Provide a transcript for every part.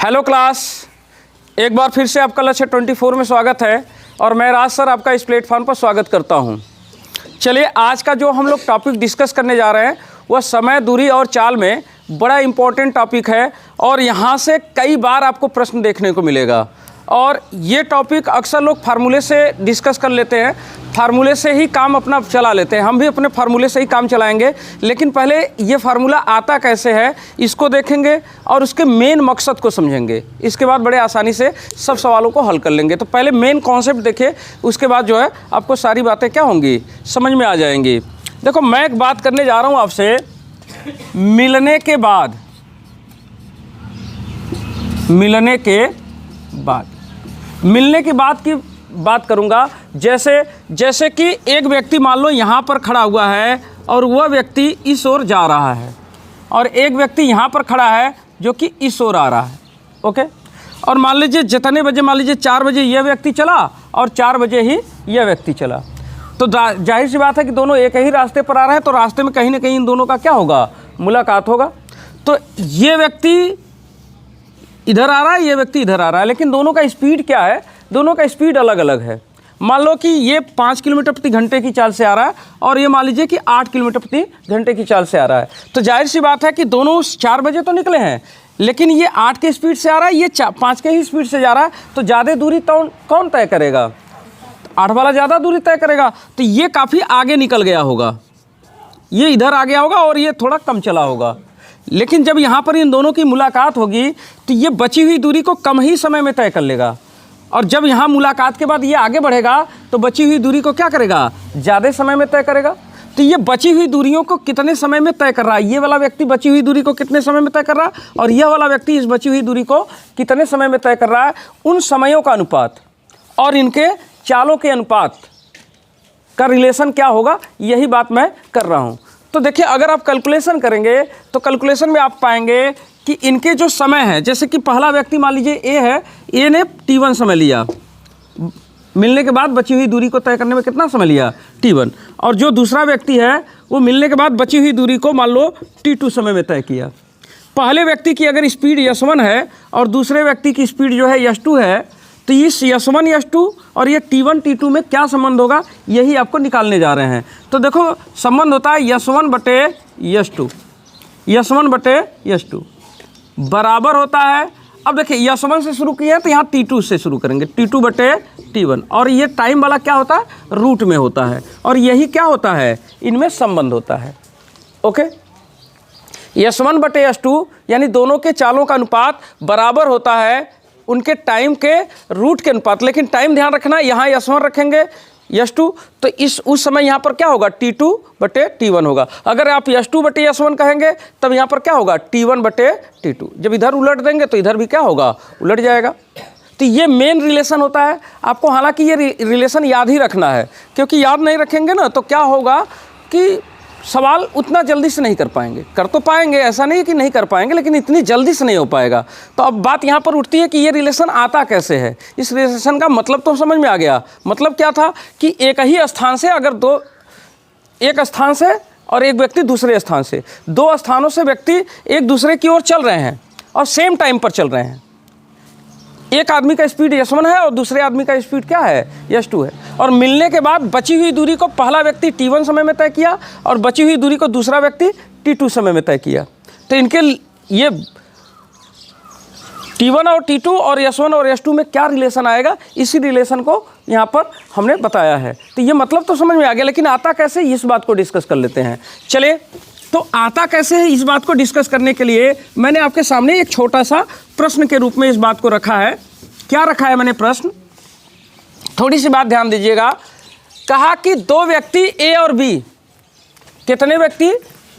Hello class, एक बार फिर से आपका लक्ष्य 24 में स्वागत है और मैं राज सर आपका इस प्लेटफॉर्म पर स्वागत करता हूं। चलिए, आज का जो हम लोग टॉपिक डिस्कस करने जा रहे हैं वह समय, दूरी और चाल में बड़ा इम्पोर्टेंट टॉपिक है और यहाँ से कई बार आपको प्रश्न देखने को मिलेगा। और ये टॉपिक अक्सर लोग फार्मूले से डिस्कस कर लेते हैं, फार्मूले से ही काम अपना चला लेते हैं। हम भी अपने फार्मूले से ही काम चलाएंगे, लेकिन पहले ये फार्मूला आता कैसे है इसको देखेंगे और उसके मेन मकसद को समझेंगे। इसके बाद बड़े आसानी से सब सवालों को हल कर लेंगे। तो पहले मेन कॉन्सेप्ट देखिए, उसके बाद जो है आपको सारी बातें क्या होंगी, समझ में आ जाएंगी। देखो, मैं एक बात करने जा रहा हूँ आपसे मिलने के बाद मिलने की बात करूंगा। जैसे कि एक व्यक्ति मान लो यहाँ पर खड़ा हुआ है और वह व्यक्ति इस ओर जा रहा है और एक व्यक्ति यहाँ पर खड़ा है जो कि इस ओर आ रहा है। ओके, और मान लीजिए जितने बजे, मान लीजिए 4 बजे यह व्यक्ति चला और 4 बजे ही यह व्यक्ति चला, तो जाहिर सी बात है कि दोनों एक ही रास्ते पर आ रहे हैं, तो रास्ते में कहीं ना कहीं इन दोनों का क्या होगा, मुलाकात होगा। तो ये व्यक्ति इधर आ रहा है, ये व्यक्ति इधर आ रहा है, लेकिन दोनों का स्पीड क्या है, दोनों का स्पीड अलग अलग है। मान लो कि ये 5 किलोमीटर प्रति घंटे की चाल से आ रहा है और ये मान लीजिए कि 8 किलोमीटर प्रति घंटे की चाल से आ रहा है। तो जाहिर सी बात है कि दोनों 4 बजे तो निकले हैं, लेकिन ये 8 के स्पीड से आ रहा है, ये 5 के ही स्पीड से जा रहा है। तो ज़्यादा दूरी तो कौन तय करेगा, 8 वाला ज़्यादा दूरी तय करेगा। तो ये काफ़ी आगे निकल गया होगा, ये इधर आ गया होगा और ये थोड़ा कम चला होगा। लेकिन जब यहाँ पर इन दोनों की मुलाकात होगी तो ये बची हुई दूरी को कम ही समय में तय कर लेगा, और जब यहाँ मुलाकात के बाद ये आगे बढ़ेगा तो बची हुई दूरी को क्या करेगा, ज़्यादा समय में तय करेगा। तो ये बची हुई दूरियों को कितने समय में तय कर रहा है, ये वाला व्यक्ति बची हुई दूरी को कितने समय में तय कर रहा है और यह वाला व्यक्ति इस बची हुई दूरी को कितने समय में तय कर रहा है, उन समयों का अनुपात और इनके चालों के अनुपात का रिलेशन क्या होगा, यही बात मैं कर रहा हूँ। तो देखिए, अगर आप कैलकुलेशन करेंगे तो कैलकुलेशन में आप पाएंगे कि इनके जो समय है, जैसे कि पहला व्यक्ति मान लीजिए ए है, ए ने t1 समय लिया, मिलने के बाद बची हुई दूरी को तय करने में कितना समय लिया, t1। और जो दूसरा व्यक्ति है वो मिलने के बाद बची हुई दूरी को मान लो t2 समय में तय किया। पहले व्यक्ति की अगर स्पीड s1 है और दूसरे व्यक्ति की स्पीड जो है s2 है, तो इस s1 s2 और ये t1 t2 में क्या संबंध होगा, यही आपको निकालने जा रहे हैं। तो देखो, संबंध होता है s1 बटे s2 बराबर होता है। अब देखिए, s1 से शुरू किया है तो यहाँ t2 से शुरू करेंगे, t2 बटे t1, और ये टाइम वाला क्या होता है, रूट में होता है, और यही क्या होता है, इनमें संबंध होता है। ओके, s1 बटे s2 यानी दोनों के चालों का अनुपात बराबर होता है उनके टाइम के रूट के अनुपात। लेकिन टाइम ध्यान रखना, यहाँ s1 रखेंगे s2, तो उस समय यहाँ पर क्या होगा, t2 बटे t1 होगा। अगर आप s2 बटे s1 कहेंगे तब यहाँ पर क्या होगा, t1 बटे t2। जब इधर उलट देंगे तो इधर भी क्या होगा, उलट जाएगा। तो ये मेन रिलेशन होता है आपको। हालांकि ये रिलेशन याद ही रखना है, क्योंकि याद नहीं रखेंगे ना तो क्या होगा कि सवाल उतना जल्दी से नहीं कर पाएंगे। कर तो पाएंगे, ऐसा नहीं कि नहीं कर पाएंगे, लेकिन इतनी जल्दी से नहीं हो पाएगा। तो अब बात यहाँ पर उठती है कि ये रिलेशन आता कैसे है। इस रिलेशन का मतलब तो समझ में आ गया। मतलब क्या था कि एक ही स्थान से, अगर एक स्थान से और एक व्यक्ति दूसरे स्थान से, 2 स्थानों से व्यक्ति एक दूसरे की ओर चल रहे हैं और सेम टाइम पर चल रहे हैं। एक आदमी का स्पीड s1 है और दूसरे आदमी का स्पीड क्या है, s2 है, और मिलने के बाद बची हुई दूरी को पहला व्यक्ति t1 समय में तय किया और बची हुई दूरी को दूसरा व्यक्ति t2 समय में तय किया। तो इनके ये t1 और t2 और s1 और s2 में क्या रिलेशन आएगा, इसी रिलेशन को यहाँ पर हमने बताया है। तो ये मतलब तो समझ में आ गया, लेकिन आता कैसे, इस बात को डिस्कस कर लेते हैं। चलिए, तो आता कैसे है, इस बात को डिस्कस करने के लिए मैंने आपके सामने एक छोटा सा प्रश्न के रूप में इस बात को रखा है। क्या रखा है मैंने प्रश्न, थोड़ी सी बात ध्यान दीजिएगा। कहा कि 2 व्यक्ति ए और बी, कितने व्यक्ति,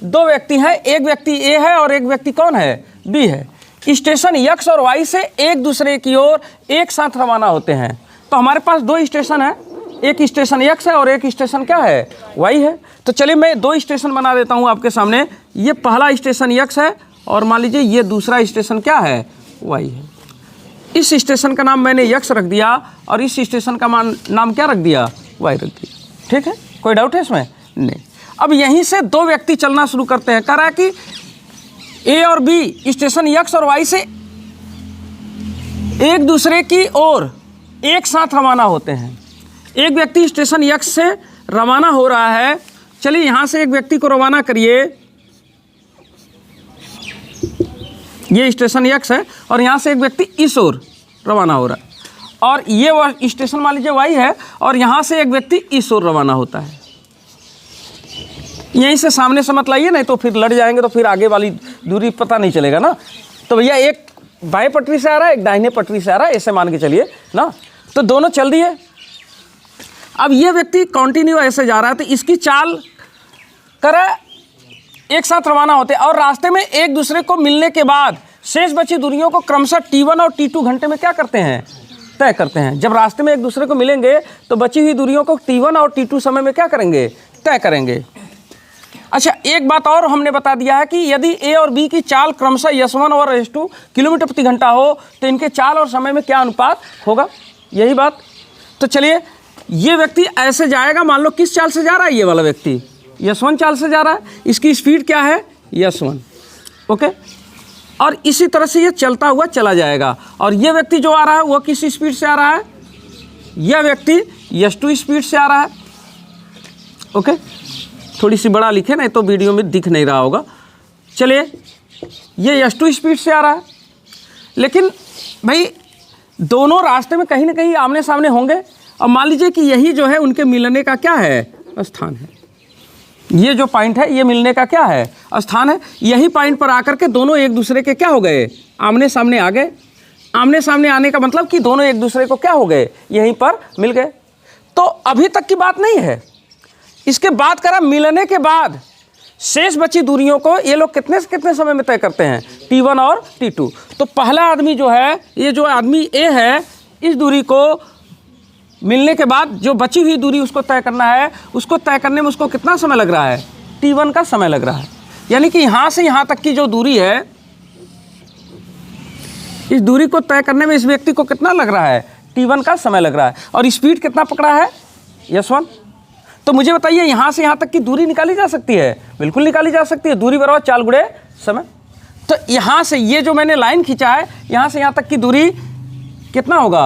2 व्यक्ति हैं, एक व्यक्ति ए है और एक व्यक्ति कौन है, बी है। स्टेशन x और y से एक दूसरे की ओर एक साथ रवाना होते हैं। तो हमारे पास 2 स्टेशन है, एक स्टेशन x है और एक स्टेशन क्या है, y है। तो चलिए मैं 2 स्टेशन बना देता हूँ आपके सामने। ये पहला स्टेशन x है और मान लीजिए ये दूसरा स्टेशन क्या है, y है। इस स्टेशन का नाम मैंने x रख दिया और इस स्टेशन का नाम क्या रख दिया, y रख दिया। ठीक है, कोई डाउट है इसमें, नहीं। अब यहीं से 2 व्यक्ति चलना शुरू करते हैं। कह रहा है कि ए और बी स्टेशन x और y से एक दूसरे की ओर एक साथ रवाना होते हैं। एक व्यक्ति स्टेशन यक्स से रवाना हो रहा है, चलिए यहाँ से एक व्यक्ति को रवाना करिए, ये स्टेशन यक्स है और यहाँ से एक व्यक्ति इस ओर रवाना हो रहा है, और ये वह स्टेशन मान लीजिए वाई है और यहाँ से एक व्यक्ति इस ओर रवाना होता है। यहीं से सामने से मत लाइए, नहीं तो फिर लड़ जाएंगे, तो फिर आगे वाली दूरी पता नहीं चलेगा ना। तो भैया एक बाएं पटरी से आ रहा है, एक दाहिने पटरी से आ रहा है, ऐसे मान के चलिए ना। तो दोनों चल दिए। अब ये व्यक्ति कंटिन्यू ऐसे जा रहा है, तो इसकी चाल करे एक साथ रवाना होते हैं और रास्ते में एक दूसरे को मिलने के बाद शेष बची दूरियों को क्रमशः T1 और T2 घंटे में क्या करते हैं, तय करते हैं। जब रास्ते में एक दूसरे को मिलेंगे तो बची हुई दूरियों को T1 और T2 समय में क्या करेंगे, तय करेंगे। अच्छा, एक बात और हमने बता दिया है कि यदि A और B की चाल क्रमशः S1 और S2 किलोमीटर प्रति घंटा हो तो इनके चाल और समय में क्या अनुपात होगा, यही बात। तो चलिए, ये व्यक्ति ऐसे जाएगा, मान लो किस चाल से जा रहा है, ये वाला व्यक्ति S1 चाल से जा रहा है, इसकी स्पीड क्या है, S1, ओके। और इसी तरह से ये चलता हुआ चला जाएगा। और ये व्यक्ति जो आ रहा है वो किस स्पीड से आ रहा है, यह व्यक्ति S2 स्पीड से आ रहा है, ओके। थोड़ी सी बड़ा लिखे, नहीं तो वीडियो में दिख नहीं रहा होगा। चलिए, ये S2 स्पीड से आ रहा है, लेकिन भाई दोनों रास्ते में कहीं ना कहीं आमने सामने होंगे। और मान लीजिए कि यही जो है उनके मिलने का क्या है, स्थान है। ये जो पॉइंट है ये मिलने का क्या है, स्थान है। यही पॉइंट पर आकर के दोनों एक दूसरे के क्या हो गए, आमने सामने आ गए। आमने सामने आने का मतलब कि दोनों एक दूसरे को क्या हो गए, यहीं पर मिल गए। तो अभी तक की बात नहीं है, इसके बाद करा मिलने के बाद शेष बची दूरियों को ये लोग कितने से कितने समय में तय करते हैं, T1 और T2। तो पहला आदमी जो है, ये जो आदमी A है, इस दूरी को मिलने के बाद जो बची हुई दूरी उसको तय करना है, उसको तय करने में उसको कितना समय लग रहा है, T1 का समय लग रहा है। यानी कि यहाँ से यहाँ तक की जो दूरी है, इस दूरी को तय करने में इस व्यक्ति को कितना लग रहा है, T1 का समय लग रहा है। और स्पीड कितना पकड़ा है, S1। तो मुझे बताइए, यहाँ से यहाँ तक की दूरी निकाली जा सकती है, बिल्कुल निकाली जा सकती है। दूरी बराबर चाल गुणे समय। तो यहाँ से ये जो मैंने लाइन खींचा है, यहाँ से यहाँ तक की दूरी कितना होगा,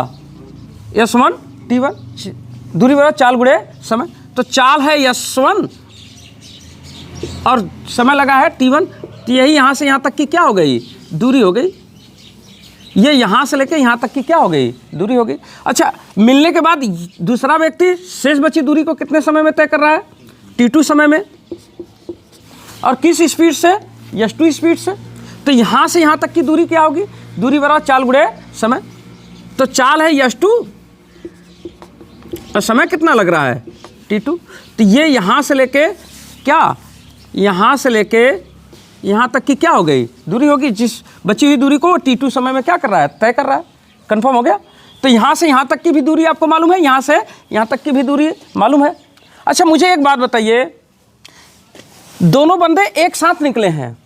S1 T1, दूरी बराबर चाल गुणे समय। तो चाल है S1 और समय लगा है T1। तो यही यहाँ से यहाँ तक की क्या हो गई, दूरी हो गई। ये यहाँ से लेके यहाँ तक की क्या हो गई, दूरी हो गई। अच्छा, मिलने के बाद दूसरा व्यक्ति शेष बची दूरी को कितने समय में तय कर रहा है, T2 समय में, और किस स्पीड से, S2 स्पीड से। तो यहाँ से यहाँ तक की दूरी क्या होगी, दूरी बराबर चाल गुणे समय। तो चाल है S2 और समय कितना लग रहा है, T2। तो ये यहाँ से लेके क्या, यहाँ से लेके यहाँ तक की क्या हो गई, दूरी होगी। जिस बची हुई दूरी को T2 समय में क्या कर रहा है, तय कर रहा है। कंफर्म हो गया। तो यहाँ से यहाँ तक की भी दूरी आपको मालूम है, यहाँ से यहाँ तक की भी दूरी मालूम है। अच्छा, मुझे एक बात बताइए, दोनों बंदे एक साथ निकले हैं,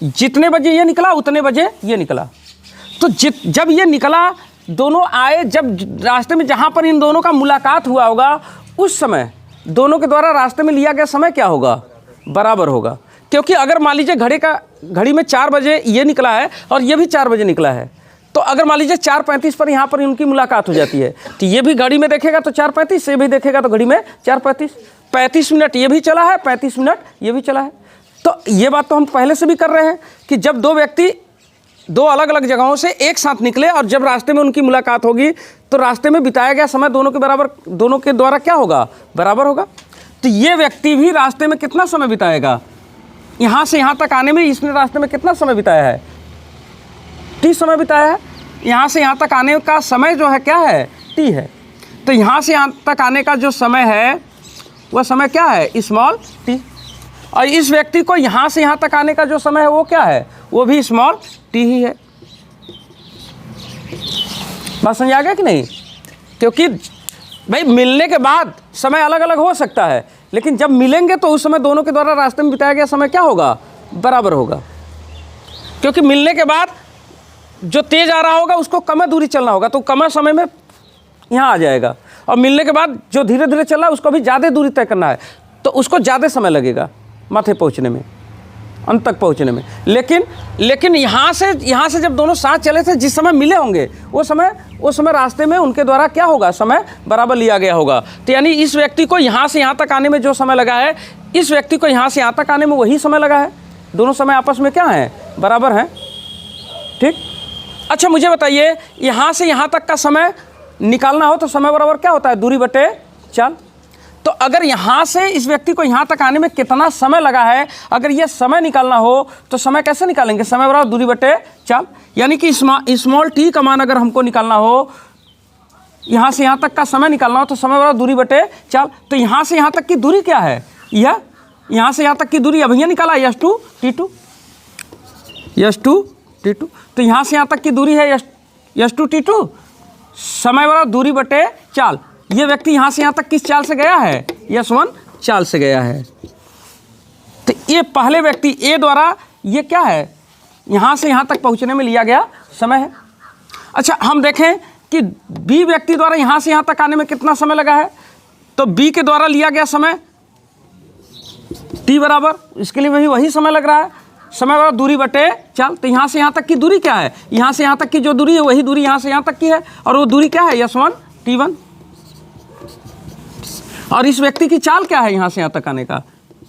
जितने बजे ये निकला उतने बजे ये निकला। तो जब ये निकला, दोनों आए, जब रास्ते में जहाँ पर इन दोनों का मुलाकात हुआ होगा, उस समय दोनों के द्वारा रास्ते में लिया गया समय क्या होगा, बराबर होगा। क्योंकि अगर मान लीजिए घड़ी में 4 बजे ये निकला है और ये भी 4 बजे निकला है, तो अगर मान लीजिए 4:35 पर यहाँ पर इनकी मुलाकात हो जाती है, तो ये भी घड़ी में देखेगा तो 4:35, ये भी देखेगा तो घड़ी में 4:35, 35 मिनट ये भी चला है, 35 मिनट ये भी चला है। तो ये बात तो हम पहले से भी कर रहे हैं कि जब दो व्यक्ति दो अलग अलग जगहों से एक साथ निकले और जब रास्ते में उनकी मुलाकात होगी तो रास्ते में बिताया गया समय दोनों के बराबर, दोनों के द्वारा क्या होगा, बराबर होगा। तो ये व्यक्ति भी रास्ते में कितना समय बिताएगा, यहाँ से यहाँ तक आने में इसने रास्ते में कितना समय बिताया है, T समय बिताया है। यहाँ से यहाँ तक आने का समय जो है क्या है, T है। तो यहाँ से यहाँ तक आने का जो समय है वह समय क्या है, स्मॉल t। और इस व्यक्ति को यहाँ से यहाँ तक आने का जो समय है वो क्या है, वो भी स्मॉल t ही है। बात समझ आ गया कि नहीं। क्योंकि भाई मिलने के बाद समय अलग अलग हो सकता है, लेकिन जब मिलेंगे तो उस समय दोनों के द्वारा रास्ते में बिताया गया समय क्या होगा, बराबर होगा। क्योंकि मिलने के बाद जो तेज आ रहा होगा उसको कम दूरी चलना होगा, तो कम समय में यहाँ आ जाएगा। और मिलने के बाद जो धीरे धीरे चल रहा है उसको भी ज़्यादा दूरी तय करना है, तो उसको ज़्यादा समय लगेगा माथे पहुँचने में। अंत तक पहुंचने में। लेकिन यहाँ से जब दोनों साथ चले थे, जिस समय मिले होंगे वो समय रास्ते में उनके द्वारा क्या होगा, समय बराबर लिया गया होगा। तो यानी इस व्यक्ति को यहाँ से यहाँ तक आने में जो समय लगा है, इस व्यक्ति को यहाँ से यहाँ तक आने में वही समय लगा है। दोनों समय आपस में क्या है, बराबर हैं। ठीक। अच्छा मुझे बताइए, यहाँ से यहाँ तक का समय निकालना हो तो समय बराबर क्या होता है, दूरी बटे चाल। तो अगर यहाँ से इस व्यक्ति को यहाँ तक आने में कितना समय लगा है, अगर ये समय निकालना हो तो समय कैसे निकालेंगे, समय बराबर दूरी बटे चाल। यानी कि स्मॉल टी का मान अगर हमको निकालना हो, यहाँ से यहाँ तक का समय निकालना हो तो समय बराबर दूरी बटे चाल। तो यहाँ से यहाँ तक की दूरी क्या है, यह यहाँ से यहाँ तक की दूरी अभी निकाला S2 T2, S2 T2। तो यहाँ से यहाँ तक की दूरी है S2 T2, समय बराबर दूरी बटे चाल। ये व्यक्ति यहाँ से यहाँ तक किस चाल से गया है, S1 चाल से गया है। तो ये पहले व्यक्ति A द्वारा ये क्या है, यहाँ से यहाँ तक पहुँचने में लिया गया समय है। अच्छा हम देखें कि B व्यक्ति द्वारा यहाँ से यहाँ तक आने में कितना समय लगा है। तो B के द्वारा लिया गया समय T बराबर, इसके लिए वही समय लग रहा है, समय बराबर दूरी बटे चाल। तो यहाँ से यहाँ तक की दूरी क्या है, यहाँ से यहाँ तक की जो दूरी है वही दूरी यहाँ से यहाँ तक की है, और वो दूरी क्या है, S1 T1। और इस व्यक्ति की चाल क्या है, यहाँ से यहाँ तक आने का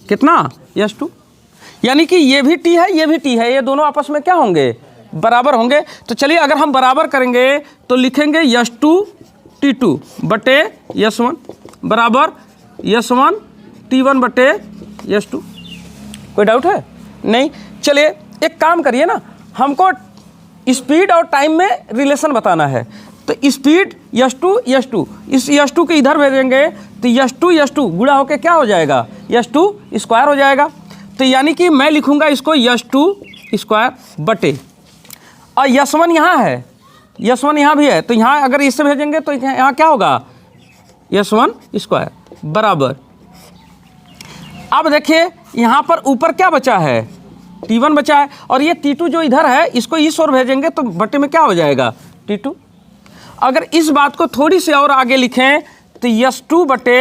कितना, S2। यानी कि ये भी T है, ये भी T है, ये दोनों आपस में क्या होंगे, बराबर होंगे। तो चलिए अगर हम बराबर करेंगे तो लिखेंगे S2 T2 बटे S1 बराबर S1 T1 बटे S2। कोई डाउट है, नहीं। चलिए एक काम करिए ना, हमको स्पीड और टाइम में रिलेशन बताना है। तो स्पीड S2 इस S2 के इधर भेजेंगे तो S2 गुणा होके क्या हो जाएगा, S2 स्क्वायर हो जाएगा। तो यानी कि मैं लिखूंगा इसको S2 स्क्वायर बटे, और S1 यहाँ है, S1 यहाँ भी है, तो यहाँ अगर इससे भेजेंगे तो यहाँ क्या होगा, S1 स्क्वायर बराबर। अब देखिए यहाँ पर ऊपर क्या बचा है, T1 बचा है, और ये T2 जो इधर है इसको इस ओर भेजेंगे तो बटे में क्या हो जाएगा, T2। अगर इस बात को थोड़ी सी और आगे लिखें तो S2 बटे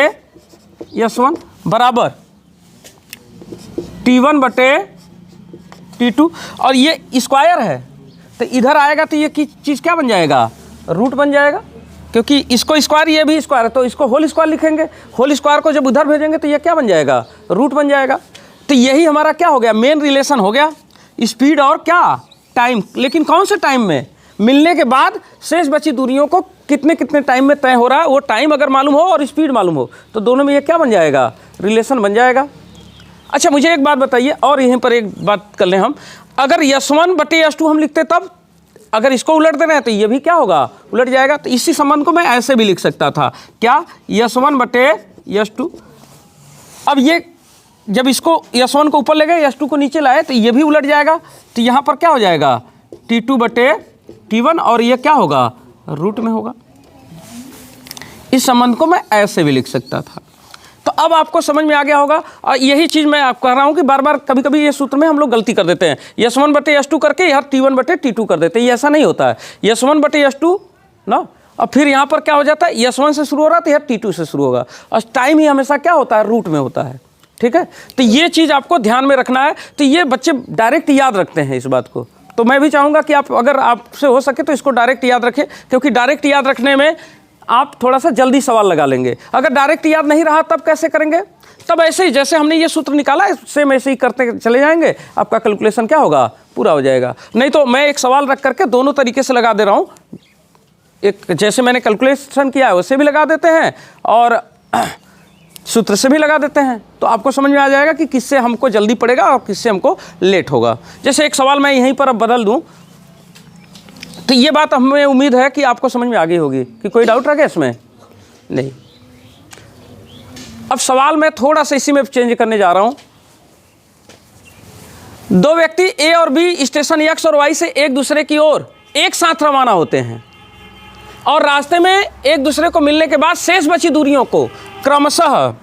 S1 बराबर T1 बटे T2, और ये स्क्वायर है तो इधर आएगा तो ये चीज़ क्या बन जाएगा, रूट बन जाएगा, क्योंकि इसको स्क्वायर ये भी स्क्वायर है तो इसको होल स्क्वायर लिखेंगे। होल स्क्वायर को जब उधर भेजेंगे तो ये क्या बन जाएगा, रूट बन जाएगा। तो यही हमारा क्या हो गया, मेन रिलेशन हो गया, स्पीड और क्या, टाइम। लेकिन कौन से टाइम में, मिलने के बाद शेष बची दूरियों को कितने कितने टाइम में तय हो रहा है, वो टाइम अगर मालूम हो और स्पीड मालूम हो तो दोनों में ये क्या बन जाएगा, रिलेशन बन जाएगा। अच्छा मुझे एक बात बताइए, और यहीं पर एक बात कर लें हम, अगर S1 बटे S2 हम लिखते तब, अगर इसको उलट दे रहे हैं तो ये भी क्या होगा, उलट जाएगा। तो इसी संबंध को मैं ऐसे भी लिख सकता था, क्या, S1 बटे S2। अब ये जब इसको S1 को ऊपर ले गए, S2 को नीचे लाए तो ये भी उलट जाएगा। तो यहाँ पर क्या हो जाएगा, T2 बटे T1, और ये क्या होगा, रूट में होगा। इस संबंध को मैं ऐसे भी लिख सकता था। तो अब आपको समझ में आ गया होगा। और यही चीज़ मैं आपको कह रहा हूँ कि बार बार कभी कभी ये सूत्र में हम लोग गलती कर देते हैं, S1 बटे S2 करके यहाँ T1 बटे T2 कर देते हैं। ये ऐसा नहीं होता है, S1 बटे S2 ना, और फिर यहाँ पर क्या हो जाता है, S1 से शुरू हो रहा है तो यहाँ T2 से शुरू होगा, और टाइम ही हमेशा क्या होता है, रूट में होता है। ठीक है, तो ये चीज़ आपको ध्यान में रखना है। तो ये बच्चे डायरेक्ट याद रखते हैं इस बात को, तो मैं भी चाहूँगा कि आप अगर आपसे हो सके तो इसको डायरेक्ट याद रखें, क्योंकि डायरेक्ट याद रखने में आप थोड़ा सा जल्दी सवाल लगा लेंगे। अगर डायरेक्ट याद नहीं रहा तब कैसे करेंगे, तब ऐसे ही जैसे हमने ये सूत्र निकाला है सेम ऐसे ही करते चले जाएंगे, आपका कैलकुलेशन क्या होगा, पूरा हो जाएगा। नहीं तो मैं एक सवाल रख करके दोनों तरीके से लगा दे रहा हूँ, एक जैसे मैंने कैलकुलेशन किया है वैसे भी लगा देते हैं और सूत्र से भी लगा देते हैं, तो आपको समझ में आ जाएगा कि किससे हमको जल्दी पड़ेगा और किससे हमको लेट होगा। जैसे एक सवाल मैं यहीं पर अब बदल दूं, तो ये बात हमें उम्मीद है कि आपको समझ में आ गई होगी, कि कोई डाउट रह गया इसमें, नहीं। अब सवाल मैं थोड़ा सा इसी में चेंज करने जा रहा हूं। दो व्यक्ति ए और बी स्टेशन एक्स और वाई से एक दूसरे की ओर एक साथ रवाना होते हैं, और रास्ते में एक दूसरे को मिलने के बाद शेष बची दूरियों को क्रमशः,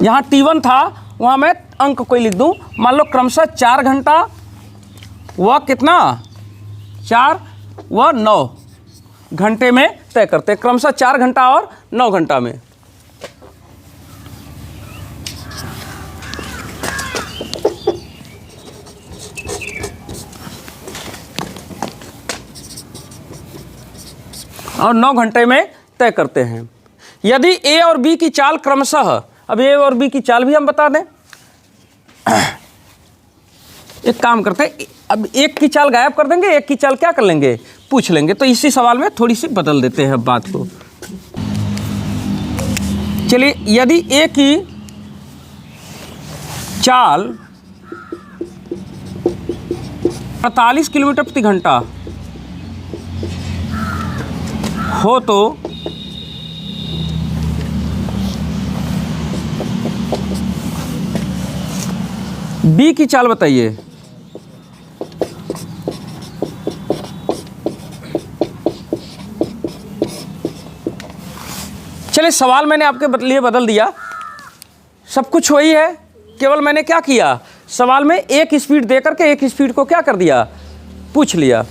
यहाँ T1 था वहाँ मैं अंक कोई लिख दूँ, मान लो क्रमशः 4 घंटा व कितना 4 व 9 घंटे में तय करते हैं, क्रमशः 4 घंटा और 9 घंटा में। और 9 घंटे में तय करते हैं। यदि ए और बी की चाल क्रमशः, अब ए और बी की चाल भी हम बता दें। एक काम करते हैं, अब एक की चाल गायब कर देंगे, एक की चाल क्या कर लेंगे, पूछ लेंगे। तो इसी सवाल में थोड़ी सी बदल देते हैं अब बात को। चलिए, यदि ए की चाल 48 किलोमीटर प्रति घंटा हो तो बी की चाल बताइए। चलिए, सवाल मैंने आपके लिए बदल दिया, सब कुछ वही है, केवल मैंने क्या किया, सवाल में एक स्पीड देकर के एक स्पीड को क्या कर दिया, पूछ लिया।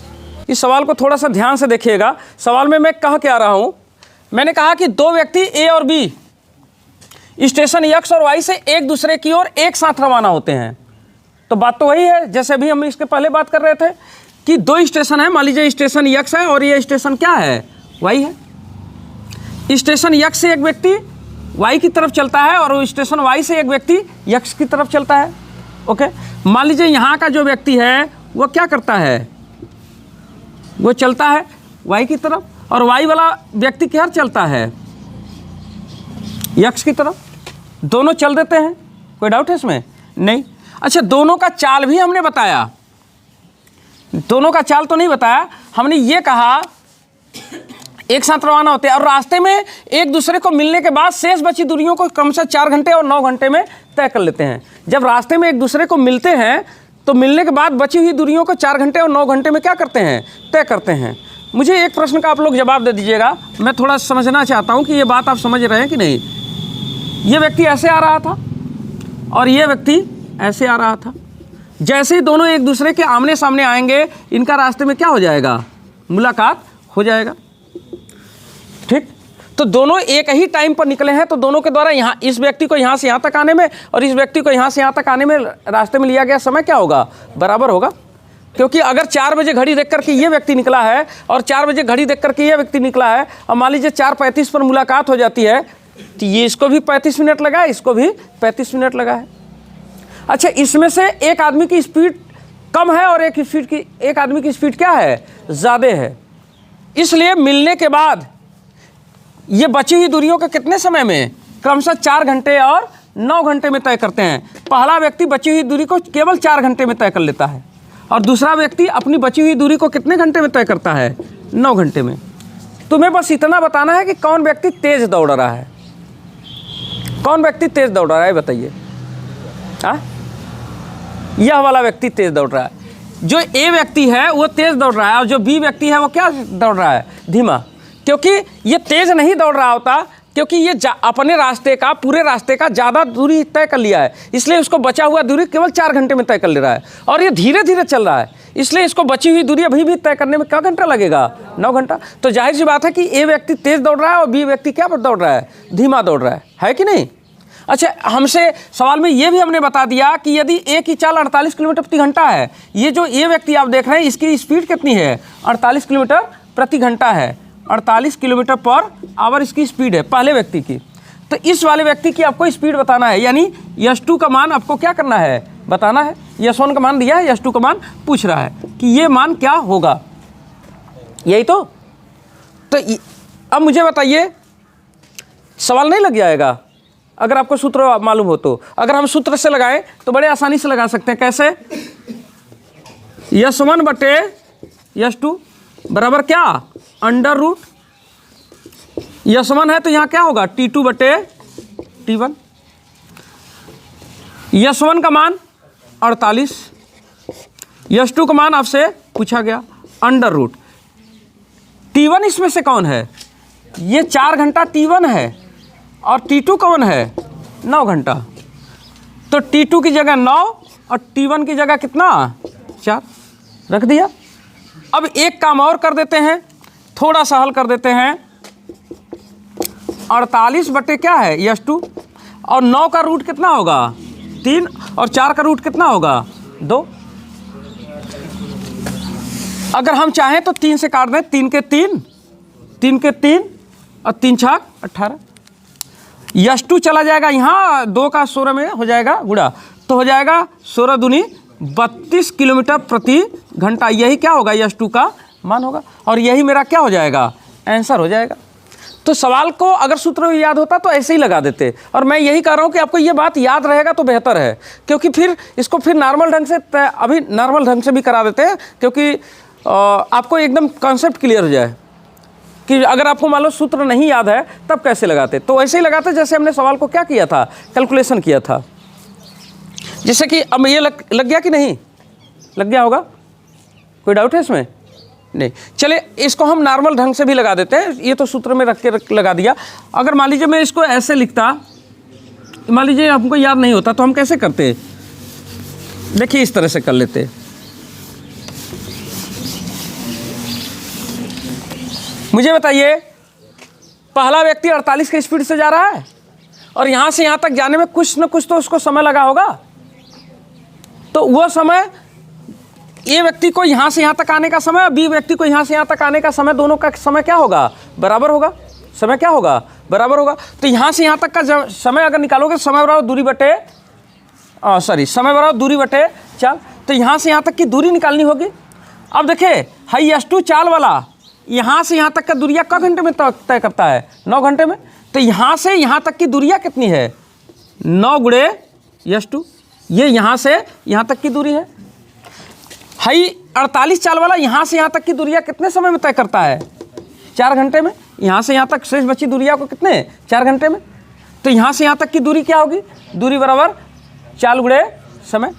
इस सवाल को थोड़ा सा ध्यान से देखिएगा। सवाल में मैं कह क्या रहा हूँ, मैंने कहा कि दो व्यक्ति ए और बी स्टेशन एक्स और वाई से एक दूसरे की ओर एक साथ रवाना होते हैं। तो बात तो वही है जैसे अभी हम इसके पहले बात कर रहे थे कि दो स्टेशन है, मान लीजिए स्टेशन एक्स है और ये स्टेशन क्या है, वाई है। स्टेशन एक्स से एक व्यक्ति वाई की तरफ चलता है और स्टेशन वाई से एक व्यक्ति एक्स की तरफ चलता है। ओके, मान लीजिए यहाँ का जो व्यक्ति है वो क्या करता है, वो चलता है वाई की तरफ और वाई वाला व्यक्ति किधर चलता है, एक्स की तरफ। दोनों चल देते हैं, कोई डाउट है इसमें? नहीं। अच्छा, दोनों का चाल भी हमने बताया, दोनों का चाल तो नहीं बताया, हमने ये कहा एक साथ रवाना होते हैं और रास्ते में एक दूसरे को मिलने के बाद शेष बची दूरियों को क्रमशः 4 घंटे और 9 घंटे में तय कर लेते हैं। जब रास्ते में एक दूसरे को मिलते हैं तो मिलने के बाद बची हुई दूरियों को 4 घंटे और 9 घंटे में क्या करते हैं, तय करते हैं। मुझे एक प्रश्न का आप लोग जवाब दे दीजिएगा, मैं थोड़ा समझना चाहता हूँ कि ये बात आप समझ रहे हैं कि नहीं। ये व्यक्ति ऐसे आ रहा था और ये व्यक्ति ऐसे आ रहा था। जैसे ही दोनों एक दूसरे के आमने सामने आएंगे, इनका रास्ते में क्या हो जाएगा, मुलाकात हो जाएगा। ठीक, तो दोनों एक ही टाइम पर निकले हैं, तो दोनों के द्वारा यहाँ इस व्यक्ति को यहाँ से यहाँ तक आने में और इस व्यक्ति को यहाँ से यहाँ तक आने में रास्ते में लिया गया समय क्या होगा, बराबर होगा। क्योंकि अगर 4 बजे घड़ी देख करके ये व्यक्ति निकला है और 4 बजे घड़ी देख करके ये व्यक्ति निकला है और मान लीजिए 4:35 पर मुलाकात हो जाती है, तो ये इसको भी 35 मिनट लगा है, इसको भी 35 मिनट लगा है। अच्छा, इसमें से एक आदमी की स्पीड कम है और एक आदमी की स्पीड क्या है, ज़्यादा है। इसलिए मिलने के बाद ये बची हुई दूरियों के कितने समय में, क्रमशः 4 घंटे और 9 घंटे में तय करते हैं। पहला व्यक्ति बची हुई दूरी को केवल 4 घंटे में तय कर लेता है और दूसरा व्यक्ति अपनी बची हुई दूरी को कितने घंटे में तय करता है, 9 घंटे में। तुम्हें बस इतना बताना है कि कौन व्यक्ति तेज दौड़ रहा है, कौन व्यक्ति तेज दौड़ रहा है, बताइए। हाँ, यह वाला व्यक्ति तेज दौड़ रहा है। जो ए व्यक्ति है वो तेज दौड़ रहा है और जो बी व्यक्ति है वो क्या दौड़ रहा है, धीमा। क्योंकि ये तेज नहीं दौड़ रहा होता, क्योंकि ये अपने रास्ते का, पूरे रास्ते का ज़्यादा दूरी तय कर लिया है, इसलिए उसको बचा हुआ दूरी केवल 4 घंटे में तय कर ले रहा है। और ये धीरे धीरे चल रहा है, इसलिए इसको बची हुई दूरी अभी भी तय करने में क्या घंटा लगेगा, 9 घंटा। तो जाहिर सी बात है कि ए व्यक्ति तेज दौड़ रहा है और बी व्यक्ति क्या दौड़ रहा है, धीमा दौड़ रहा है कि नहीं। अच्छा, हमसे सवाल में ये भी हमने बता दिया कि यदि ए की चाल 48 किलोमीटर प्रति घंटा है, ये जो ए व्यक्ति आप देख रहे हैं इसकी स्पीड कितनी है, 48 किलोमीटर प्रति घंटा है, 48 किलोमीटर पर आवर इसकी स्पीड है पहले व्यक्ति की। तो इस वाले व्यक्ति की आपको स्पीड बताना है, यानी S2 का मान आपको क्या करना है, बताना है। S1 का मान दिया है, S2 का मान पूछ रहा है कि ये मान क्या होगा, यही तो अब मुझे बताइए, सवाल नहीं लग जाएगा अगर आपको सूत्र मालूम हो तो। अगर हम सूत्र से लगाएं तो बड़े आसानी से लगा सकते हैं। कैसे, S1 बटे S2 बराबर क्या, अंडर रूट S1 है तो यहाँ क्या होगा, T2 बटे T1। S1 का मान 48, S2 का मान आपसे पूछा गया, अंडर रूट T1 इसमें से कौन है, ये 4 घंटा T1 है और T2 कौन है, 9 घंटा। तो T2 की जगह 9 और T1 की जगह कितना, 4 रख दिया। अब एक काम और कर देते हैं, थोड़ा सा हल कर देते हैं। 48 बटे क्या है, S2 और 9 का रूट कितना होगा, 3 और 4 का रूट कितना होगा, 2। अगर हम चाहें तो 3 से काट दें, 3 के 3 3 के 3 और 3 छाक 18। यश2 चला जाएगा यहाँ, 2 का 16 में हो जाएगा गुणा, तो हो जाएगा 16 दूनी 32 किलोमीटर प्रति घंटा। यही क्या होगा, यश2 का मान होगा, और यही मेरा क्या हो जाएगा, आंसर हो जाएगा। तो सवाल को अगर सूत्र याद होता तो ऐसे ही लगा देते, और मैं यही कह रहा हूँ कि आपको ये बात याद रहेगा तो बेहतर है, क्योंकि फिर इसको फिर नॉर्मल ढंग से अभी नॉर्मल ढंग से भी करा देते हैं, क्योंकि आपको एकदम कॉन्सेप्ट क्लियर हो जाए कि अगर आपको मान लो सूत्र नहीं याद है तब कैसे लगाते। तो ऐसे ही लगाते जैसे हमने सवाल को क्या किया था, कैलकुलेशन किया था। जैसे कि अब ये लग गया कि नहीं लग गया होगा, कोई डाउट है इसमें? नहीं। चले इसको हम नॉर्मल ढंग से भी लगा देते हैं, ये तो सूत्र में रख के लगा दिया। अगर मान लीजिए मैं इसको ऐसे लिखता, मान लीजिए हमको याद नहीं होता तो हम कैसे करते, देखिए इस तरह से कर लेते। मुझे बताइए, पहला व्यक्ति 48 की स्पीड से जा रहा है और यहाँ से यहाँ तक जाने में कुछ न कुछ तो उसको समय लगा होगा, तो वो समय ए व्यक्ति को यहाँ से यहाँ तक आने का समय, बी व्यक्ति को यहाँ से यहाँ तक आने का समय, दोनों का समय क्या होगा, बराबर होगा। समय क्या होगा, बराबर होगा। तो यहाँ से यहाँ तक का समय अगर निकालोगे, समय बराबर दूरी बटे समय बराबर दूरी बटे चाल, तो यहाँ से यहाँ तक की दूरी निकालनी होगी। अब देखिए हाई यश2 चाल वाला यहाँ से यहाँ तक का दूरिया क घंटे में तय करता है, 9 घंटे में। तो यहाँ से यहाँ तक की दूरिया कितनी है, 9 गुणे यश2, ये यहाँ से यहाँ तक की दूरी है। हाई 48 चाल वाला यहाँ से यहाँ तक की दूरिया कितने समय में तय करता है, 4 घंटे में। यहाँ से यहाँ तक शेष बची दूरिया को कितने, 4 घंटे में। तो यहाँ से यहाँ तक की दूरी क्या होगी, दूरी बराबर चाल गुणे समय,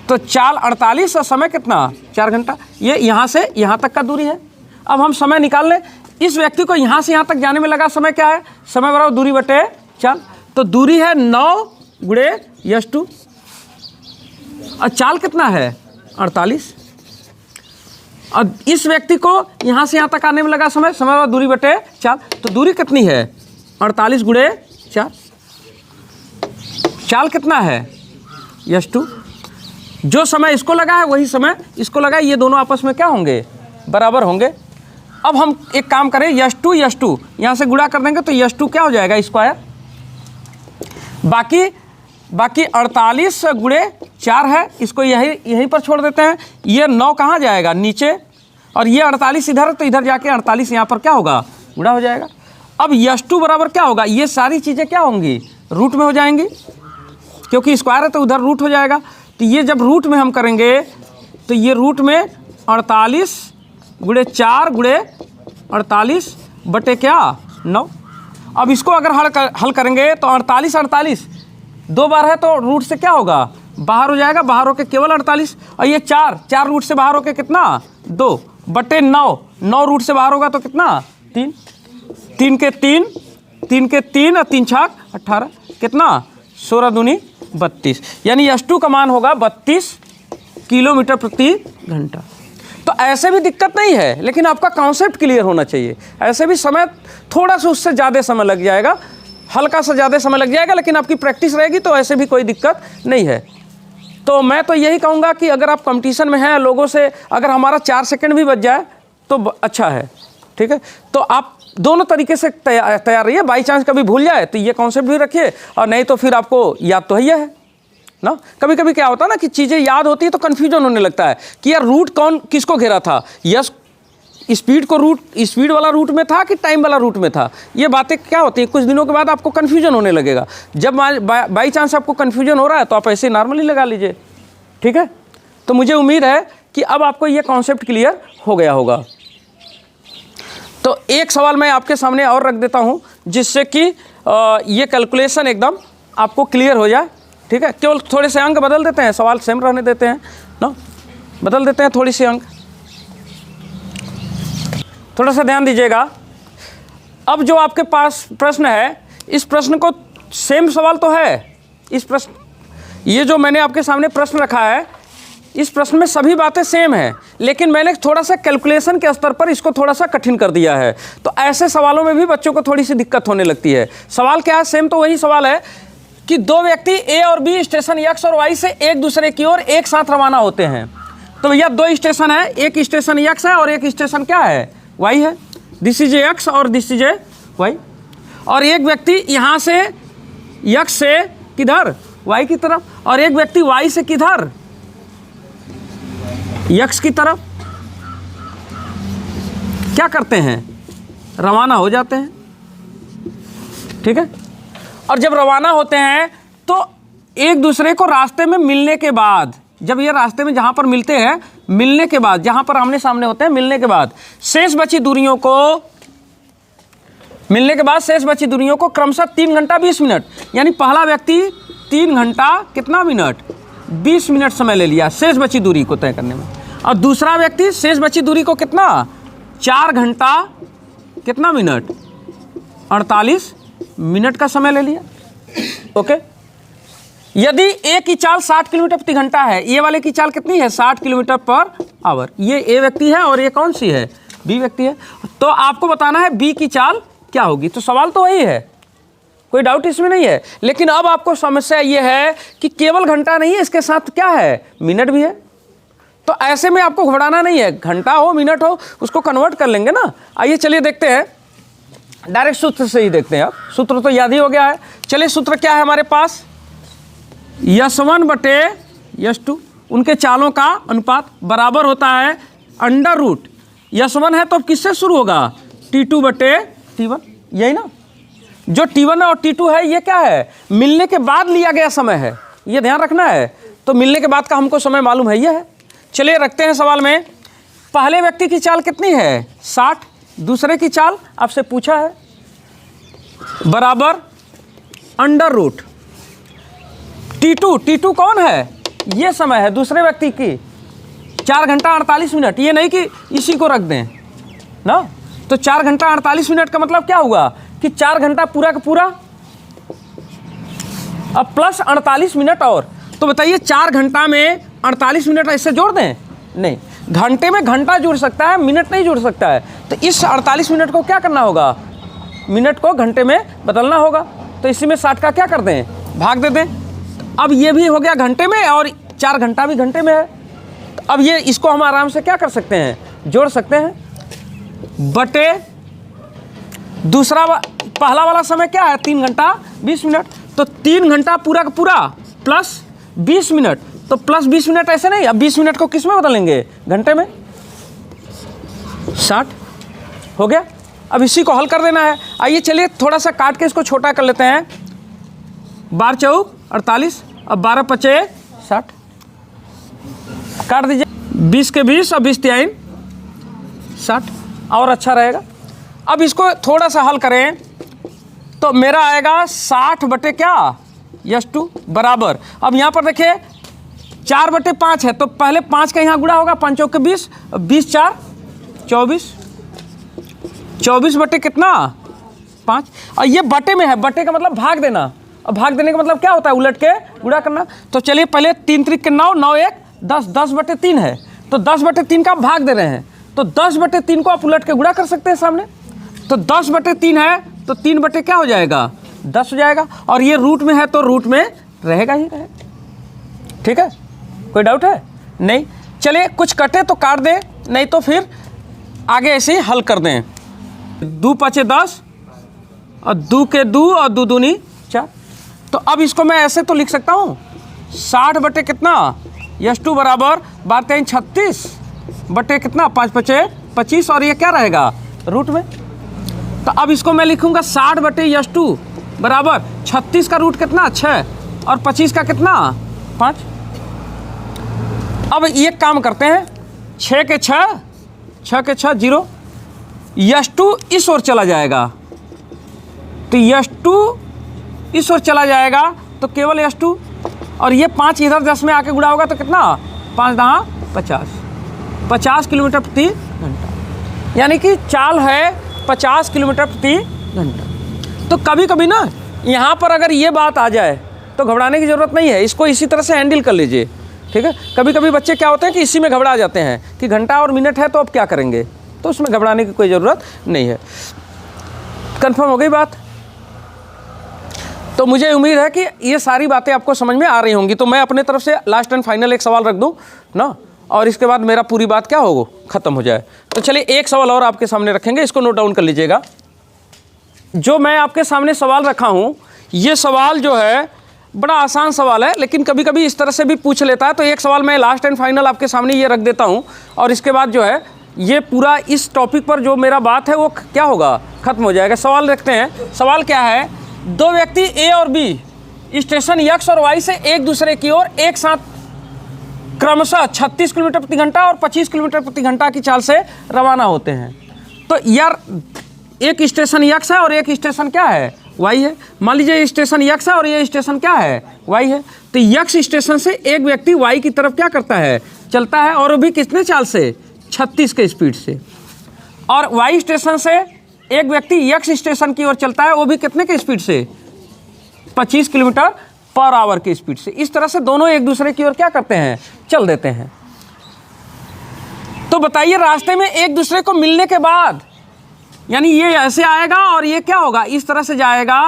तो चाल 48 और समय कितना, 4 घंटा। ये यहाँ से यहाँ तक का दूरी है। अब हम समय निकाल लें, इस व्यक्ति को यहाँ से यहाँ तक जाने में लगा समय क्या है, समय बराबर दूरी बटे चाल, तो दूरी है 9 गुणे यश2 और चाल कितना है 48। और इस व्यक्ति को यहाँ से यहाँ तक आने में लगा समय, समय बराबर दूरी बटे चाल, तो दूरी कितनी है 48 गुणे 4, चाल कितना है यश2। जो समय इसको लगा है वही समय इसको लगा है, ये दोनों आपस में क्या होंगे, बराबर होंगे। अब हम एक काम करें, यश2 यहाँ से गुणा कर देंगे तो यश2 क्या हो जाएगा, स्क्वायर। बाकी 48 गुणे 4 है, इसको यहीं पर छोड़ देते हैं। ये 9 कहाँ जाएगा, नीचे, और ये 48 इधर, तो इधर जाके 48 यहाँ पर क्या होगा, गुणा हो जाएगा। अब यश2 बराबर क्या होगा, ये सारी चीज़ें क्या होंगी, रूट में हो जाएंगी, क्योंकि स्क्वायर है तो उधर रूट हो जाएगा। तो ये जब रूट में हम करेंगे तो ये रूट में 48 गुणे 4 गुणे 48 बटे क्या 9। अब इसको अगर हल करेंगे तो 48 2 बार है तो रूट से क्या होगा, बाहर हो जाएगा, बाहर होके केवल 48, और ये 4 रूट से बाहर होके कितना 2 बटे 9 रूट से बाहर होगा तो कितना 3 के 3 और 3 छाक 18, कितना 16 दूनी 32, यानी यश2 का मान होगा 32 किलोमीटर प्रति घंटा। तो ऐसे भी दिक्कत नहीं है, लेकिन आपका कॉन्सेप्ट क्लियर होना चाहिए। ऐसे भी समय थोड़ा सा उससे ज़्यादा समय लग जाएगा, हल्का सा ज़्यादा समय लग जाएगा, लेकिन आपकी प्रैक्टिस रहेगी तो ऐसे भी कोई दिक्कत नहीं है। तो मैं तो यही कहूँगा कि अगर आप कंपटीशन में हैं लोगों से, अगर हमारा 4 सेकंड भी बच जाए तो अच्छा है, ठीक है। तो आप दोनों तरीके से तैयार रहिए, बाई चांस कभी भूल जाए तो ये कॉन्सेप्ट भी रखिए, और नहीं तो फिर आपको याद तो है ना। कभी कभी क्या होता है ना कि चीज़ें याद होती है तो कन्फ्यूजन होने लगता है कि यार रूट कौन किसको घेरा था, यस स्पीड को रूट स्पीड वाला रूट में था कि टाइम वाला रूट में था। ये बातें क्या होती है, कुछ दिनों के बाद आपको कन्फ्यूजन होने लगेगा। जब बाई चांस आपको कन्फ्यूजन हो रहा है तो आप ऐसे नॉर्मली लगा लीजिए, ठीक है। तो मुझे उम्मीद है कि अब आपको ये कॉन्सेप्ट क्लियर हो गया होगा। तो एक सवाल मैं आपके सामने और रख देता हूँ जिससे कि ये कैलकुलेशन एकदम आपको क्लियर हो जाए, ठीक है। केवल थोड़े से अंक बदल देते हैं, सवाल सेम रहने देते हैं ना, बदल देते हैं थोड़ी सी अंक। थोड़ा सा ध्यान दीजिएगा। अब जो आपके पास प्रश्न है, इस प्रश्न को सेम सवाल तो है, इस प्रश्न ये जो मैंने आपके सामने प्रश्न रखा है, इस प्रश्न में सभी बातें सेम हैं, लेकिन मैंने थोड़ा सा कैलकुलेशन के स्तर पर इसको थोड़ा सा कठिन कर दिया है। तो ऐसे सवालों में भी बच्चों को थोड़ी सी दिक्कत होने लगती है। सवाल क्या है, सेम तो वही सवाल है कि 2 व्यक्ति ए और बी स्टेशन एक्स और वाई से एक दूसरे की ओर एक साथ रवाना होते हैं। तो भैया 2 स्टेशन है, एक स्टेशन एक्स है और एक स्टेशन क्या है, वाई है। दिस इज ए एक्स और दिस इज ए वाई। और एक व्यक्ति यहाँ से एक्स से किधर, वाई की तरफ, और एक व्यक्ति वाई से किधर, एक्स की तरफ। क्या करते हैं, रवाना हो जाते हैं, ठीक है। और जब रवाना होते हैं तो एक दूसरे को रास्ते में मिलने के बाद, जब ये रास्ते में जहाँ पर मिलते हैं, मिलने के बाद, जहाँ पर आमने सामने होते हैं, मिलने के बाद शेष बची दूरियों को, मिलने के बाद शेष बची दूरियों को क्रमशः 3 घंटा 20 मिनट, यानी पहला व्यक्ति 3 घंटा कितना मिनट, 20 मिनट समय ले लिया शेष बची दूरी को तय करने में, और दूसरा व्यक्ति शेष बची दूरी को कितना, 4 घंटा कितना मिनट, 48 मिनट का समय ले लिया। ओके, यदि ए की चाल 60 किलोमीटर प्रति घंटा है, ये वाले की चाल कितनी है, 60 किलोमीटर पर आवर, ये ए व्यक्ति है और ये कौन सी है, बी व्यक्ति है, तो आपको बताना है बी की चाल क्या होगी। तो सवाल तो वही है, कोई डाउट इसमें नहीं है। लेकिन अब आपको समस्या ये है कि केवल घंटा नहीं है, इसके साथ क्या है, मिनट भी है। तो ऐसे में आपको घबराना नहीं है, घंटा हो मिनट हो उसको कन्वर्ट कर लेंगे ना। आइए चलिए देखते हैं, डायरेक्ट सूत्र से ही देखते हैं। अब सूत्र तो याद ही हो गया है। चलिए सूत्र क्या है हमारे पास, यस1 बटे यस2, उनके चालों का अनुपात बराबर होता है अंडर रूट, यस1 है तो किससे शुरू होगा, T2 बटे T1, यही ना। जो T1 और T2 है ये क्या है, मिलने के बाद लिया गया समय है, ये ध्यान रखना है। तो मिलने के बाद का हमको समय मालूम है, ये है। चलिए रखते हैं सवाल में, पहले व्यक्ति की चाल कितनी है 60, दूसरे की चाल आपसे पूछा है बराबर अंडर रूट T2 कौन है, ये समय है दूसरे व्यक्ति की 4 घंटा 48 मिनट, ये नहीं कि इसी को रख दें ना। तो 4 घंटा 48 मिनट का मतलब क्या हुआ कि 4 घंटा पूरा का पूरा, अब प्लस 48 मिनट और। तो बताइए 4 घंटा में 48 मिनट ऐसे जोड़ दें, नहीं, घंटे में घंटा जुड़ सकता है, मिनट नहीं जुड़ सकता है। तो इस 48 मिनट को क्या करना होगा, मिनट को घंटे में बदलना होगा। तो इसी में 60 का क्या कर दें, भाग दे दें। अब ये भी हो गया घंटे में और 4 घंटा भी घंटे में है। तो अब ये इसको हम आराम से क्या कर सकते हैं, जोड़ सकते हैं, बटे दूसरा पहला वाला समय क्या है 3 घंटा 20 मिनट। तो 3 घंटा पूरा का पूरा प्लस 20 मिनट, तो प्लस 20 मिनट ऐसे नहीं, अब 20 मिनट को किस में बदलेंगे, घंटे में, 60 हो गया। अब इसी को हल कर देना है। आइए चलिए थोड़ा सा काट के इसको छोटा कर लेते हैं, 12 चौक 48, अब 12 पचे 60, काट दीजिए, 20 के 20 और 20 तिहाई 60, और अच्छा रहेगा। अब इसको थोड़ा सा हल करें तो मेरा आएगा 60 बटे क्या, यस2 बराबर, अब यहाँ पर देखिए 4 बटे 5 है, तो पहले 5 का यहाँ गुणा होगा, 5 चौक के 20, 20 4 24, 24 बटे कितना 5, और ये बटे में है, बटे का मतलब भाग देना, और भाग देने का मतलब क्या होता है, उलट के गुणा करना। तो चलिए पहले 3 त्रिक के 9, 9 1 10, 10 बटे 3 है, तो 10 बटे 3 का भाग दे रहे हैं, तो 10 बटे 3 को आप उलट के गुणा कर सकते हैं सामने। तो 10 बटे 3 है तो 3 बटे क्या हो जाएगा, 10 हो जाएगा, और ये रूट में है तो रूट में रहेगा ही रहेगा। ठीक है, कोई डाउट है नहीं। चलिए कुछ कटे तो काट दें, नहीं तो फिर आगे ऐसे ही हल कर दें। 2 पचे 10 और 2 के 2 और 2 दूनी 4। तो अब इसको मैं ऐसे तो लिख सकता हूँ 60 बटे कितना, यस2 बराबर 12 36 बटे कितना 5 पचे 25, और ये क्या रहेगा रूट में। तो अब इसको मैं लिखूंगा 60 बटे यस2 बराबर 36 का रूट कितना 6 और 25 का कितना 5। अब ये काम करते हैं, 6 के 6 0, यस2 इस ओर चला जाएगा, तो यस2 इस ओर चला जाएगा तो केवल यस2, और ये 5 इधर 10 में आके गुणा होगा तो कितना 5 दहाँ 50 किलोमीटर प्रति घंटा, यानी कि चाल है 50 किलोमीटर प्रति घंटा। तो कभी कभी ना यहाँ पर अगर ये बात आ जाए तो घबराने की ज़रूरत नहीं है, इसको इसी तरह से हैंडल कर लीजिए। ठीक है, कभी कभी बच्चे क्या होते हैं कि इसी में घबरा जाते हैं कि घंटा और मिनट है तो अब क्या करेंगे, तो उसमें घबराने की कोई ज़रूरत नहीं है। कंफर्म हो गई बात। तो मुझे उम्मीद है कि ये सारी बातें आपको समझ में आ रही होंगी। तो मैं अपने तरफ से लास्ट एंड फाइनल एक सवाल रख दूं ना, और इसके बाद मेरा पूरी बात क्या हो ख़त्म हो जाए। तो चलिए एक सवाल और आपके सामने रखेंगे, इसको नोट डाउन कर लीजिएगा। जो मैं आपके सामने सवाल रखा हूँ, ये सवाल जो है बड़ा आसान सवाल है, लेकिन कभी कभी इस तरह से भी पूछ लेता है। तो एक सवाल मैं लास्ट एंड फाइनल आपके सामने ये रख देता हूँ, और इसके बाद जो है ये पूरा इस टॉपिक पर जो मेरा बात है वो क्या होगा, ख़त्म हो जाएगा। सवाल रखते हैं। सवाल क्या है, दो व्यक्ति ए और बी स्टेशन एक्स और वाई से एक दूसरे की ओर एक साथ क्रमशः 36 किलोमीटर प्रति घंटा और 25 किलोमीटर प्रति घंटा की चाल से रवाना होते हैं। तो यार एक स्टेशन एक्स है और एक स्टेशन क्या है, वाई है। मान लीजिए स्टेशन एक्स है और ये स्टेशन क्या है, वाई है। तो एक्स स्टेशन से एक व्यक्ति वाई की तरफ क्या करता है, चलता है, और वो भी कितने चाल से, 36 के स्पीड से। और वाई स्टेशन से एक व्यक्ति एक्स स्टेशन की ओर चलता है, वो भी कितने के स्पीड से, 25 किलोमीटर पर आवर की स्पीड से। इस तरह से दोनों एक दूसरे की ओर क्या करते हैं, चल देते हैं। तो बताइए रास्ते में एक दूसरे को मिलने के बाद, यानी ये ऐसे आएगा और ये क्या होगा, इस तरह से जाएगा,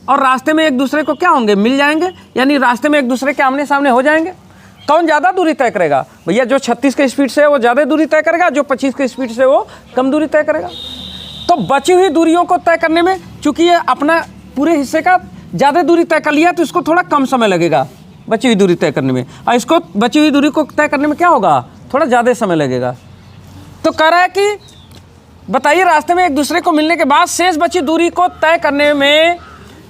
और रास्ते में एक दूसरे को क्या होंगे, मिल जाएंगे, यानी रास्ते में एक दूसरे के आमने सामने हो जाएंगे। कौन ज़्यादा दूरी तय करेगा, भैया जो 36 के स्पीड से है वो ज़्यादा दूरी तय करेगा, जो 25 के स्पीड से वो कम दूरी तय करेगा। तो बची हुई दूरियों को तय करने में, चूंकि ये अपना पूरे हिस्से का ज़्यादा दूरी तय कर लिया, तो इसको थोड़ा कम समय लगेगा बची हुई दूरी तय करने में, और इसको बची हुई दूरी को तय करने में क्या होगा, थोड़ा ज़्यादा समय लगेगा। तो कह रहा है कि बताइए रास्ते में एक दूसरे को मिलने के बाद शेष बची दूरी को तय करने में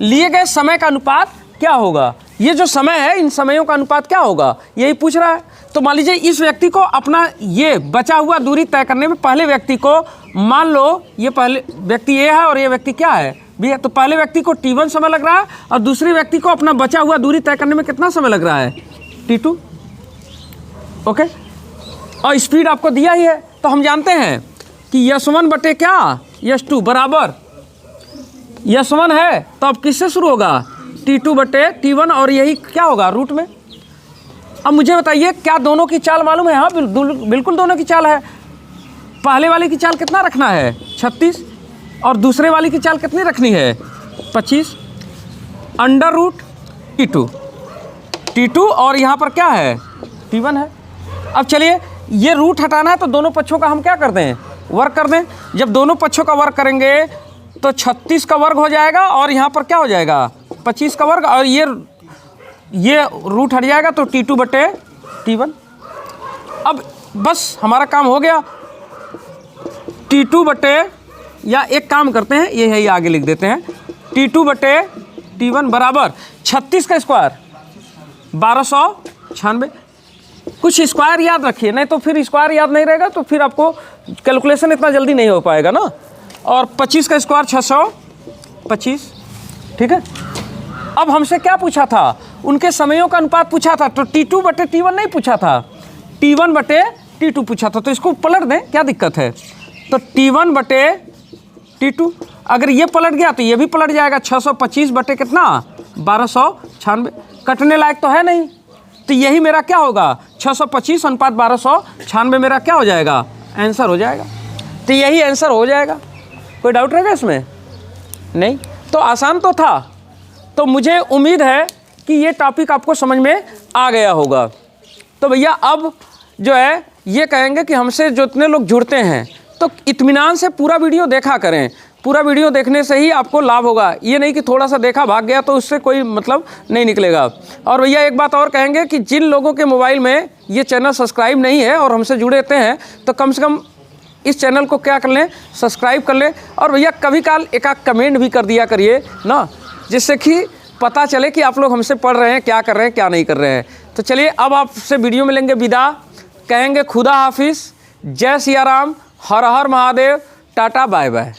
लिए गए समय का अनुपात क्या होगा। ये जो समय है, इन समयों का अनुपात क्या होगा, यही पूछ रहा है। तो मान लीजिए इस व्यक्ति को अपना ये बचा हुआ दूरी तय करने में, पहले व्यक्ति को मान लो ये पहले व्यक्ति ए है और ये व्यक्ति क्या है, बी है। तो पहले व्यक्ति को T1 समय लग रहा है और दूसरे व्यक्ति को अपना बचा हुआ दूरी तय करने में कितना समय लग रहा है, T2। ओके, और स्पीड आपको दिया ही है। तो हम जानते हैं कि S1 बटे क्या, S2 बराबर S1 है, तो अब किससे शुरू होगा, T2 बटे T1, और यही क्या होगा रूट में। अब मुझे बताइए क्या दोनों की चाल मालूम है, हाँ बिल्कुल दोनों की चाल है। पहले वाले की चाल कितना रखना है, 36, और दूसरे वाली की चाल कितनी रखनी है, 25, अंडर रूट T2 और यहाँ पर क्या है, T1 है। अब चलिए ये रूट हटाना है, तो दोनों पक्षों का हम क्या कर दें, वर्ग कर दें। जब दोनों पक्षों का वर्ग करेंगे तो 36 का वर्ग हो जाएगा, और यहाँ पर क्या हो जाएगा, 25 का वर्ग, और ये रूट हट जाएगा, तो T2 बटे T1। अब बस हमारा काम हो गया। T2 बटे, या एक काम करते हैं, ये है, ये आगे लिख देते हैं, T2 बटे T1 बराबर 36 का स्क्वायर 1296। कुछ स्क्वायर याद रखिए, नहीं तो फिर स्क्वायर याद नहीं रहेगा, तो फिर आपको कैलकुलेशन इतना जल्दी नहीं हो पाएगा ना। और 25 का स्क्वायर 625, ठीक है। अब हमसे क्या पूछा था, उनके समयों का अनुपात पूछा था, तो T2 बटे T1 नहीं पूछा था, T1 बटे T2 पूछा था। तो इसको पलट दें, क्या दिक्कत है। तो T1 बटे T2, अगर ये पलट गया तो ये भी पलट जाएगा। 625 बटे कितना, 1296, कटने लायक तो है नहीं। तो यही मेरा क्या होगा, 625 अनुपात 1296 मेरा क्या हो जाएगा, आंसर हो जाएगा। तो यही आंसर हो जाएगा। कोई डाउट रहेगा इसमें, नहीं। तो आसान तो था। तो मुझे उम्मीद है कि ये टॉपिक आपको समझ में आ गया होगा। तो भैया अब जो है ये कहेंगे कि हमसे जितने लोग जुड़ते हैं तो इत्मीनान से पूरा वीडियो देखा करें। पूरा वीडियो देखने से ही आपको लाभ होगा, ये नहीं कि थोड़ा सा देखा भाग गया तो उससे कोई मतलब नहीं निकलेगा। और भैया एक बात और कहेंगे कि जिन लोगों के मोबाइल में ये चैनल सब्सक्राइब नहीं है और हमसे जुड़े रहते हैं, तो कम से कम इस चैनल को क्या कर लें, सब्सक्राइब कर लें। और भैया कभी काल एक आध कमेंट भी कर दिया करिए ना, जिससे कि पता चले कि आप लोग हमसे पढ़ रहे हैं, क्या कर रहे हैं, क्या नहीं कर रहे हैं। तो चलिए अब आपसे वीडियो मिलेंगे विदा, कहेंगे खुदा हाफिज़, जय सिया राम, हर हर महादेव, टाटा बाय बाय।